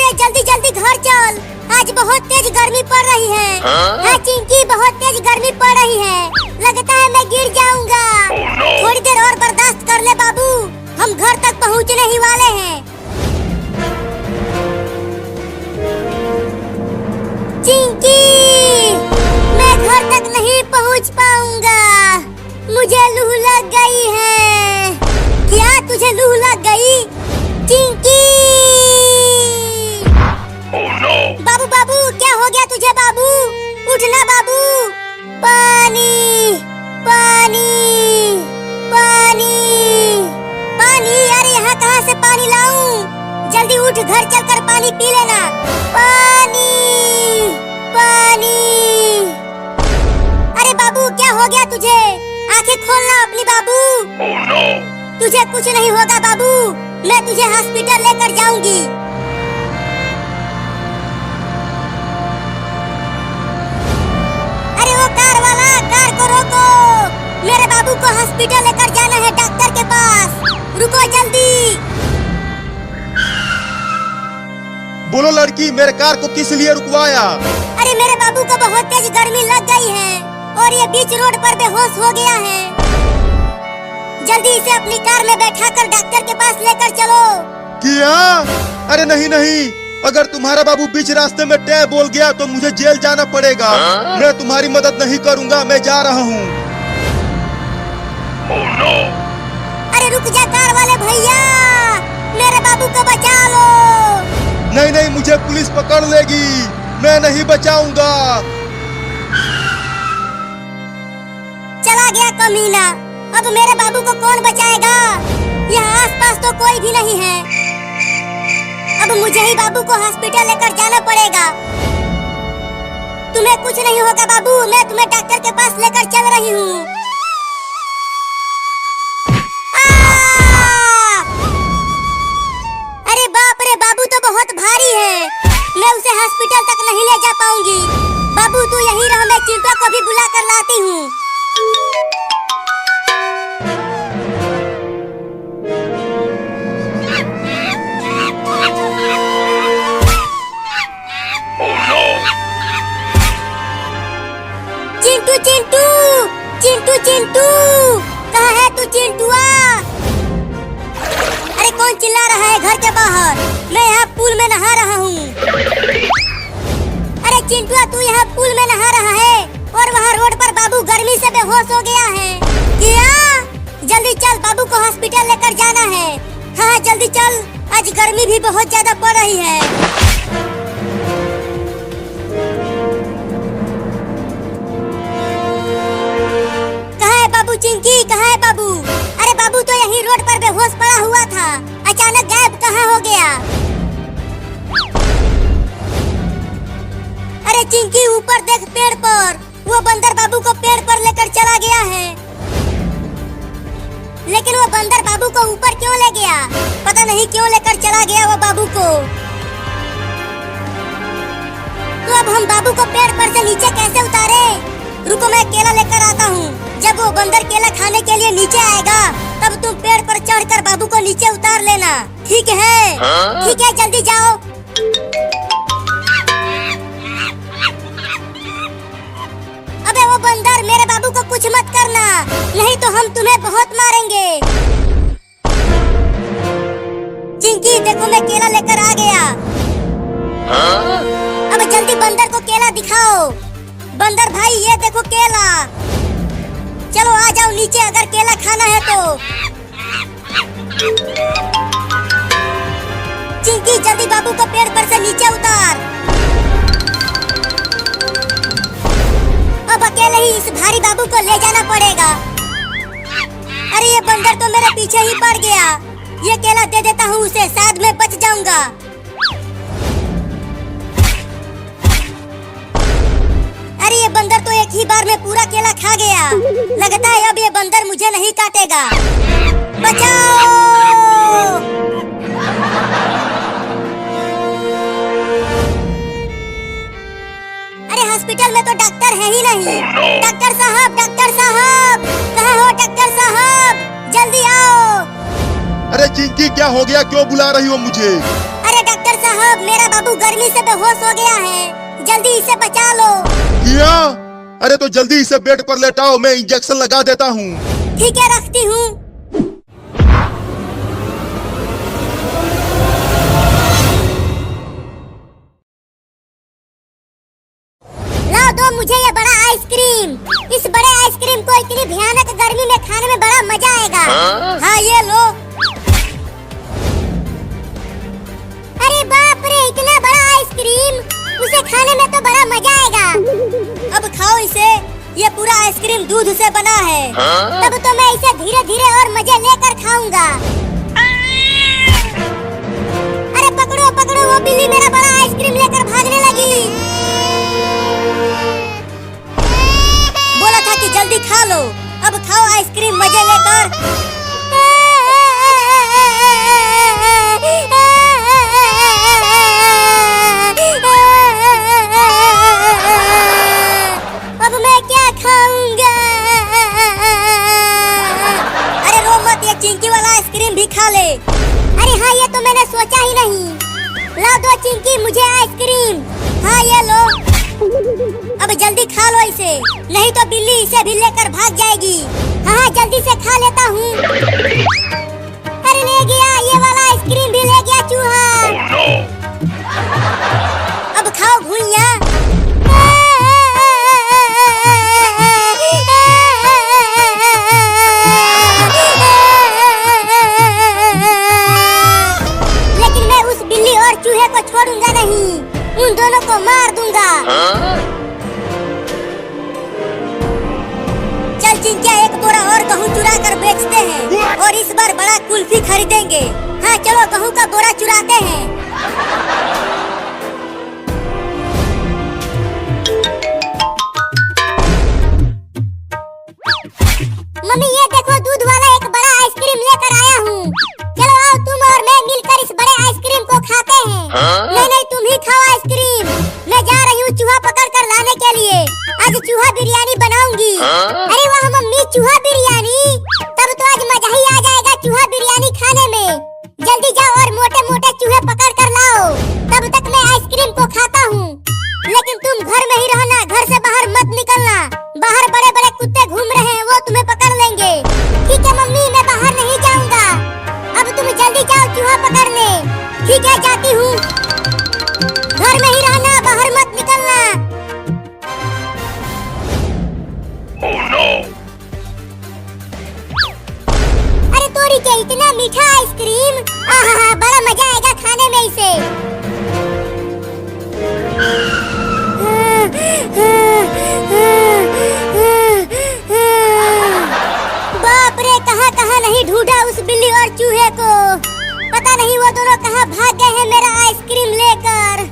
अरे जल्दी जल्दी घर चल, आज बहुत तेज गर्मी पड़ रही है। हाँ चिंकी, बहुत तेज गर्मी पड़ रही है, लगता है मैं गिर जाऊंगा। थोड़ी देर और बर्दाश्त कर ले बाबू, हम घर तक पहुंचने ही वाले हैं। चिंकी, मैं घर तक नहीं पहुंच पाऊंगा, मुझे लू लग गई है। क्या तुझे लू लग गई? चिंकी! बाबू बाबू, क्या हो गया तुझे बाबू? उठना बाबू। पानी पानी पानी पानी, अरे यहाँ कहाँ से पानी लाऊं? जल्दी उठ, घर चलकर पानी पी लेना। पानी पानी। अरे बाबू, क्या हो गया तुझे? आंखें खोलना अपनी बाबू। तुझे कुछ नहीं होगा बाबू, मैं तुझे हॉस्पिटल लेकर जाऊंगी। अरे वो कार वाला, कार को रोको, मेरे बाबू को हॉस्पिटल लेकर जाना है, डॉक्टर के पास। रुको जल्दी। बोलो लड़की, मेरे कार को किस लिए रुकवाया? अरे मेरे बाबू को बहुत तेज गर्मी लग गई है और ये बीच रोड पर बेहोश हो गया है। जल्दी इसे अपनी कार में बैठाकर डॉक्टर के पास लेकर चलो। क्या? अरे नहीं नहीं, अगर तुम्हारा बाबू बीच रास्ते में टै बोल गया तो मुझे जेल जाना पड़ेगा। मैं तुम्हारी मदद नहीं करूंगा, मैं जा रहा हूँ। अरे रुक जा कार वाले भैया, मेरे बाबू को बचा लो। नहीं नहीं, मुझे पुलिस पकड़ लेगी, मैं नहीं बचाऊंगा। चला गया कमीना, अब मेरे बाबू को कौन बचाएगा? यहाँ आसपास तो कोई भी नहीं है, अब मुझे ही बाबू को हॉस्पिटल लेकर जाना पड़ेगा। तुम्हें कुछ नहीं होगा बाबू, मैं तुम्हें डॉक्टर के पास लेकर चल रही हूँ। अरे बाप रे, बाबू तो बहुत भारी है, मैं उसे हॉस्पिटल तक नहीं ले जा पाऊंगी। बाबू तू यहीं रह, मैं चिंटू को भी बुला कर लाती हूँ। चिंटू चिंटू चिंटू चिंटू, कहाँ है तू चिंटुआ? अरे कौन चिल्ला रहा है घर के बाहर? मैं यहाँ पूल में नहा रहा हूँ। अरे चिंटुआ, तू यहाँ पूल में नहा रहा है और वहाँ रोड पर बाबू गर्मी से बेहोश हो गया है। क्या? जल्दी चल, बाबू को हॉस्पिटल लेकर जाना है। हाँ जल्दी चल, आज गर्मी भी बहुत ज्यादा पड़ रही है। चिंकी, कहाँ है बाबू? अरे बाबू तो यही रोड पर बेहोश पड़ा हुआ था, अचानक गायब कहाँ हो गया? अरे चिंकी, ऊपर देख पेड़ पर, वो बंदर बाबू को पेड़ पर लेकर चला गया है। लेकिन वो बंदर बाबू को ऊपर क्यों ले गया? पता नहीं क्यों लेकर चला गया वो बाबू को। तो अब हम बाबू को पेड़ पर से नीचे कैसे उतारे? रुको, मैं केला लेकर आता हूँ। जब वो बंदर केला खाने के लिए नीचे आएगा, तब तुम पेड़ पर चढ़कर बाबू को नीचे उतार लेना, ठीक है? ठीक है, जल्दी जाओ। अबे वो बंदर, मेरे बाबू को कुछ मत करना, नहीं तो हम तुम्हें बहुत मारेंगे। चिंकी देखो, मैं केला लेकर आ गया। अब जल्दी बंदर को केला दिखाओ। बंदर भाई, ये देखो केला। चलो आ जाओ नीचे, अगर केला खाना है तो। चिंकी जल्दी बाबू को पेड़ पर से नीचे उतार। अब अकेले ही इस भारी बाबू को ले जाना पड़ेगा। अरे ये बंदर तो मेरे पीछे ही पड़ गया, ये केला दे देता हूँ उसे, शायद मैं बच जाऊंगा। अरे ये बंदर तो एक ही बार में पूरा केला खा गया, लगता है अब ये बंदर मुझे नहीं काटेगा। बचाओ! अरे हॉस्पिटल में तो डॉक्टर है ही नहीं। डॉक्टर साहब, कहाँ हो डॉक्टर साहब? जल्दी आओ। अरे चिंकी, क्या हो गया? क्यों बुला रही हो मुझे? अरे डॉक्टर साहब, मेरा बाबू गर्मी से बेहोश हो गया है, जल्दी इसे बचा लो। किया? अरे तो जल्दी इसे बेड पर लेटाओ, मैं इंजेक्शन लगा देता हूँ। ठीक है, रखती हूँ। लाओ दो मुझे ये बड़ा आइसक्रीम। इस बड़े आइसक्रीम को इतनी भयानक गर्मी में खाने में बड़ा मजा आएगा। हाँ ये लो। अरे बाप रे, इतना बड़ा आइसक्रीम, उसे खाने में तो बड़ा मजा आएगा। अब खाओ इसे, ये पूरा आइसक्रीम दूध से बना है। तब तो मैं इसे धीरे धीरे और मजे लेकर खाऊंगा। अरे पकड़ो पकड़ो, वो बिल्ली मेरा बड़ा आइसक्रीम लेकर भागने लगी। बोला था कि जल्दी खा लो, अब खाओ आइसक्रीम मजे लेकर। अब मैं क्या खाऊंगा? अरे रो मत, ये चिंकी वाला आइसक्रीम भी खा ले। अरे हाँ, ये तो मैंने सोचा ही नहीं। लाओ दो चिंकी मुझे आइसक्रीम। हाँ ये लो। अब जल्दी खा लो इसे, नहीं तो बिल्ली इसे भी लेकर भाग जाएगी। हाँ जल्दी से खा लेता हूँ। अरे ले गया, ये वाला आइसक्रीम भी ले गया चूहा। अब खाओ भुइया। लेकिन मैं उस बिल्ली और चूहे को छोड़ूंगा नहीं, उन दोनों को मार दूंगा। चल चिंकिया, एक बोरा और गेहूं चुरा कर बेचते हैं और इस बार बड़ा कुल्फी खरीदेंगे। हाँ चलो, गेहूं का बोरा चुराते हैं। मम्मी ये देखो, दूध वाला एक बड़ा आइसक्रीम लेकर आया हूँ। चलो आओ, तुम और मैं मिलकर इस बड़े आइसक्रीम को खाते हैं। नहीं नहीं, तुम ही खाओ आइसक्रीम, मैं जा रही हूँ चूहा पकड़ कर लाने के लिए। आज चूहा बिरयानी बनाऊंगी। अरे वाह मम्मी, चूहा बिरयानी, तब तो आज मजा ही आ जाएगा चूहा बिरयानी खाने में। जल्दी जाओ और मोटे मोटे चूहे पकड़ कर लाओ, तब तक मैं आइसक्रीम को खाता हूँ। लेकिन तुम घर में ही रहना, घर से बाहर मत निकलना। बाहर बड़े बड़े कुत्ते घूम रहे हैं, वो तुम्हें पकड़ लेंगे। ठीक है मम्मी, मैं बाहर नहीं जाऊंगा। अब तुम जल्दी जाओ चूहा पकड़ने। ठीक है, जाती हूँ। घर में ही रहना, बाहर मत निकलना। Oh, no. अरे तोरी के, इतना मीठा आइसक्रीम, आहा बड़ा मजा आएगा खाने में इसे। बाप रे, कहाँ कहाँ नहीं ढूंढा उस बिल्ली और चूहे को। पता नहीं वो दोनों कहाँ भाग गए हैं मेरा आइसक्रीम लेकर।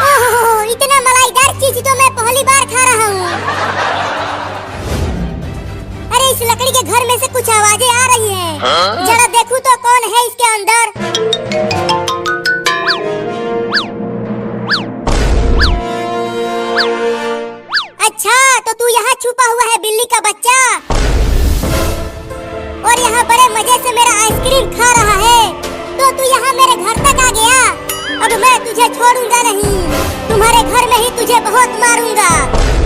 ओह, इतना मलाईदार चीज तो मैं पहली बार खा रहा हूँ। अरे इस लकड़ी के घर में से कुछ आवाजें आ रही हैं। जरा देखूं तो कौन है इसके अंदर। अच्छा, तो तू यहाँ छुपा हुआ है बिल्ली का बच्चा, और यहाँ बड़े मजे से मेरा आइसक्रीम खा रहा है। तो तू यहाँ मेरे घर तक आ गया। अब मैं तुझे छोड़ूंगा नहीं, तुम्हारे घर में ही तुझे बहुत मारूंगा।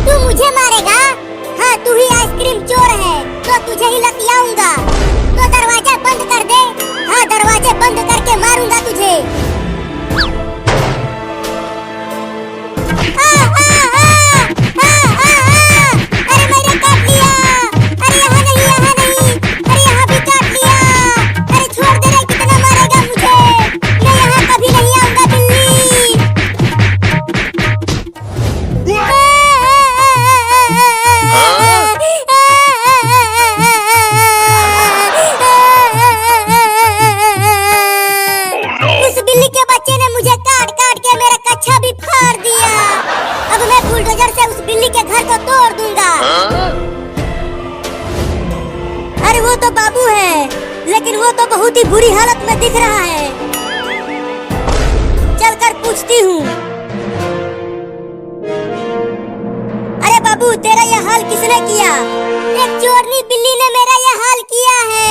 तू मुझे मारेगा? हाँ, तू ही आइसक्रीम चोर है, तो तुझे ही लतियाऊंगा। तो दरवाजा बंद कर दे। हाँ, दरवाजे बंद करके मारूंगा तुझे। अरे मैंने काट लिया। अरे यहाँ नहीं, यहाँ नहीं। अरे यहाँ भी काट लिया। अरे छोड़ दे रे, कितना मारेगा मुझे? मैं यहाँ कभी नहीं आऊंगा बिल्ली। उस बिल्ली के बच्चे ने मुझे काट काट के मेरा कच्छा भी फाड़ दिया। अब मैं बुलडोजर से उस बिल्ली के घर को तोड़ दूंगा। अरे वो तो बाबू है, लेकिन वो तो बहुत ही बुरी हालत में दिख रहा है। चलकर पूछती हूँ। अरे बाबू, तेरा यह हाल किसने किया? एक चोरनी बिल्ली ने मेरा यह हाल किया है।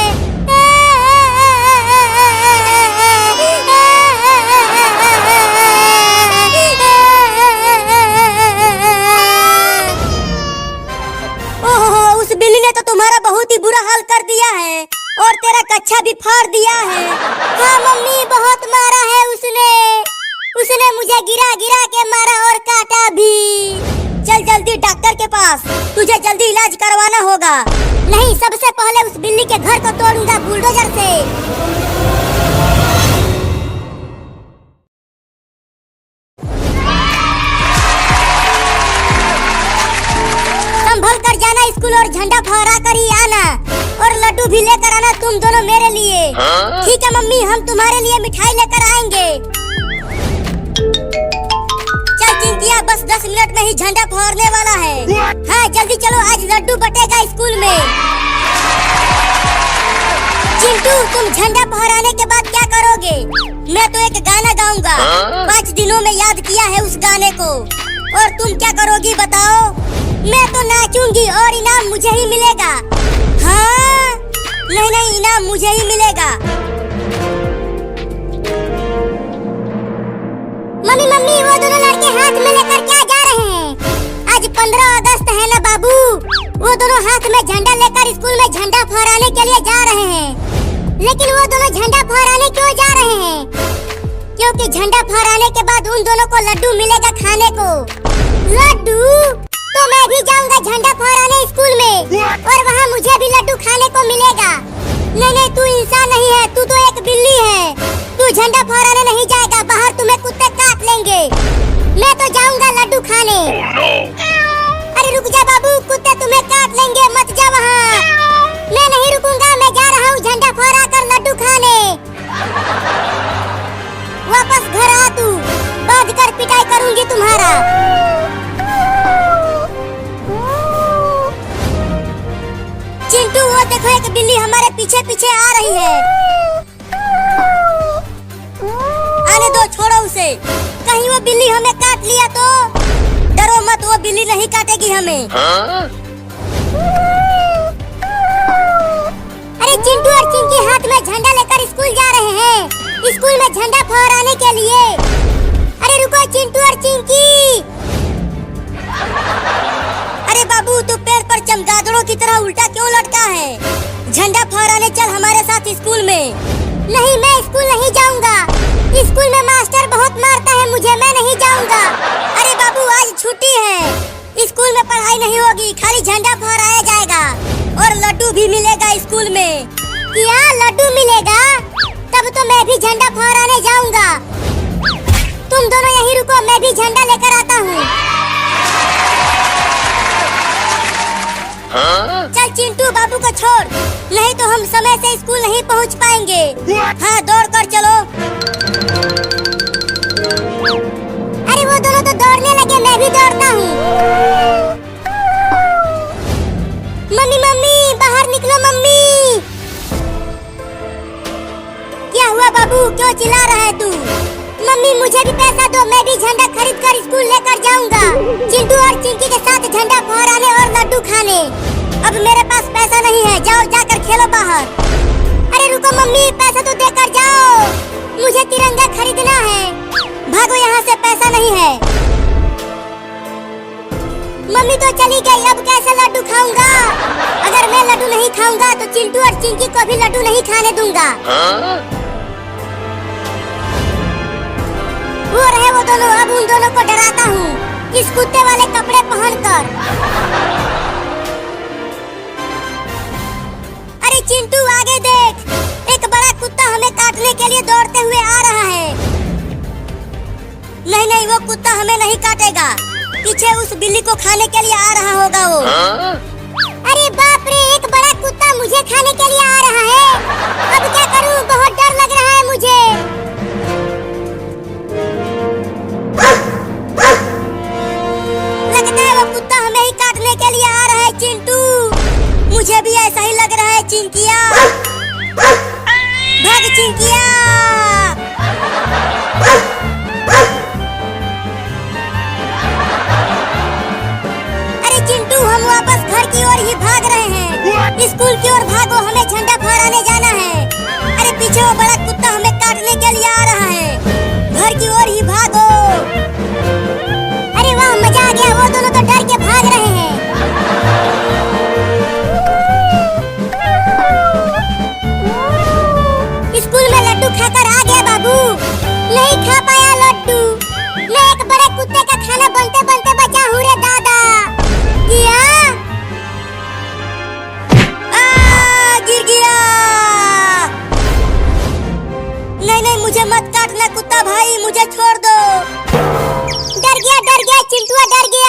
मार दिया है। हाँ मम्मी, बहुत मारा है उसने मुझे गिरा गिरा के मारा और काटा भी। चल जल्दी डॉक्टर के पास, तुझे जल्दी इलाज करवाना होगा। नहीं, सबसे पहले उस बिल्ली के घर को तोड़ूंगा बुलडोजर से। संभल कर जाना स्कूल और झंडा फहरा कर ही आना, और लड्डू भी लेकर आना तुम दोनों मेरे लिए। ठीक है मम्मी, हम तुम्हारे लिए मिठाई लेकर आएंगे। चल चिंकिया, बस 10 मिनट में ही झंडा फहरने वाला है। हाँ जल्दी चलो, आज लड्डू बटेगा स्कूल में। चिंटू, तुम झंडा फहराने के बाद क्या करोगे? मैं तो एक गाना गाऊंगा। 5 दिनों में याद किया है उस गाने को। और तुम क्या करोगी बताओ? मैं तो नाचूंगी और इनाम मुझे ही मिलेगा। हाँ नहीं, इनाम मुझे ही मिलेगा। मम्मी, वो दोनों लड़के हाथ में लेकर क्या जा रहे हैं? आज 15 अगस्त है ना बाबू। वो दोनों हाथ में झंडा लेकर स्कूल में झंडा फहराने के लिए जा रहे हैं। लेकिन वो दोनों झंडा फहराने क्यों जा रहे हैं? क्योंकि झंडा फहराने के बाद उन दोनों को लड्डू मिलेगा खाने को। लड्डू? तो मैं भी जाऊंगा झंडा फहराने स्कूल में, और वहाँ मुझे भी लड्डू खाने को मिलेगा। नहीं, तू इंसान नहीं है, तू तो एक बिल्ली है। तू झंडा फहराने नहीं जाएगा, बाहर तुम्हें कुत्ते काट लेंगे। मैं तो जाऊंगा लड्डू खाने। अरे रुक जा बाबू, कुत्ते तुम्हें काट लेंगे, मत जा वहाँ। मैं नहीं रुकूंगा, मैं जा रहा हूँ झंडा फहरा कर लड्डू खाने। वापस घर आ तू, बांध कर पिटाई करूंगी तुम्हारा। चिंटू, वो देखो एक बिल्ली हमारे पीछे पीछे आ रही है। आने दो, छोड़ो उसे। कहीं वो बिल्ली हमें काट लिया तो? डरो मत, वो बिल्ली नहीं काटेगी हमें। अरे चिंटू और चिंकी हाथ में झंडा लेकर स्कूल जा रहे हैं, स्कूल में झंडा फहराने के लिए। अरे रुको चिंटू और चिंकी। अरे बाबू, तू पेड़ पर चमगादड़ों की तरह उल्टा क्यों लटका है? झंडा फहराने चल हमारे साथ स्कूल में। नहीं, मैं स्कूल नहीं जाऊंगा। स्कूल में मास्टर बहुत मारता है मुझे, मैं नहीं जाऊंगा। अरे बाबू, आज छुट्टी है, स्कूल में पढ़ाई नहीं होगी, खाली झंडा फहराया जाएगा और लड्डू भी मिलेगा स्कूल में। क्या लड्डू मिलेगा? तब तो मैं भी झंडा फहराने जाऊंगा। तुम दोनों यहीं रुको, मैं भी झंडा लेकर आता हूँ। चल चिंटू, बाबू को छोड़, नहीं तो हम समय से स्कूल नहीं पहुंच पाएंगे। हाँ, दौड़ कर चलो। अरे वो दोनों तो दौड़ने लगे, मैं भी दौड़ता हूँ। मम्मी, बाहर निकलो मम्मी। क्या हुआ बाबू, क्यों चिल्ला रहा है तू? मम्मी, मुझे भी पैसा दो, मैं भी झंडा खरीद कर स्कूल लेकर जाऊंगा, चिंटू और चिंकी के साथ झंडा फहराने और लड्डू खाने। अब मेरे पास पैसा नहीं है, जाओ जाकर खेलो बाहर। अरे रुको मम्मी, पैसा तो देकर जाओ, मुझे तिरंगा खरीदना है। भागो यहाँ से, पैसा नहीं है। मम्मी तो चली गई, अब कैसे लड्डू खाऊंगा? अगर मैं लड्डू नहीं खाऊंगा तो चिंटू और चिंकी को भी लड्डू नहीं खाने दूंगा। वो रहे वो दोनों, अब उन दोनों को डराता हूँ इस कुत्ते वाले कपड़े पहनकर। अरे चिंटू, आगे देख, एक बड़ा कुत्ता हमें काटने के लिए दौड़ते हुए आ रहा है। नहीं, वो कुत्ता हमें नहीं काटेगा, पीछे उस बिल्ली को खाने के लिए आ रहा होगा वो। अरे बाप रे, एक बड़ा कुत्ता मुझे खाने के लिए आ रहा है। अब क्या करूँ, बहुत डर लग रहा है मुझे। लगता है वो कुत्ता हमें ही काटने के लिए आ रहा है चिंटू। मुझे भी ऐसा ही लग रहा है। चिंकिया, भाग चिंकिया। अरे चिंटू, हम वापस घर की ओर ही भाग रहे हैं। स्कूल की ओर भागो, हमें झंडा फहराने जाना है। अरे पीछे वो बड़ा कुत्ता हमें काटने के लिए आ रहा है, घर की ओर ही भागो। अरे वाह, मजा आ गया, वो दोनों तो डर के भाग रहे हैं। छोड़ दो। डर गया चिंटुआ डर गया।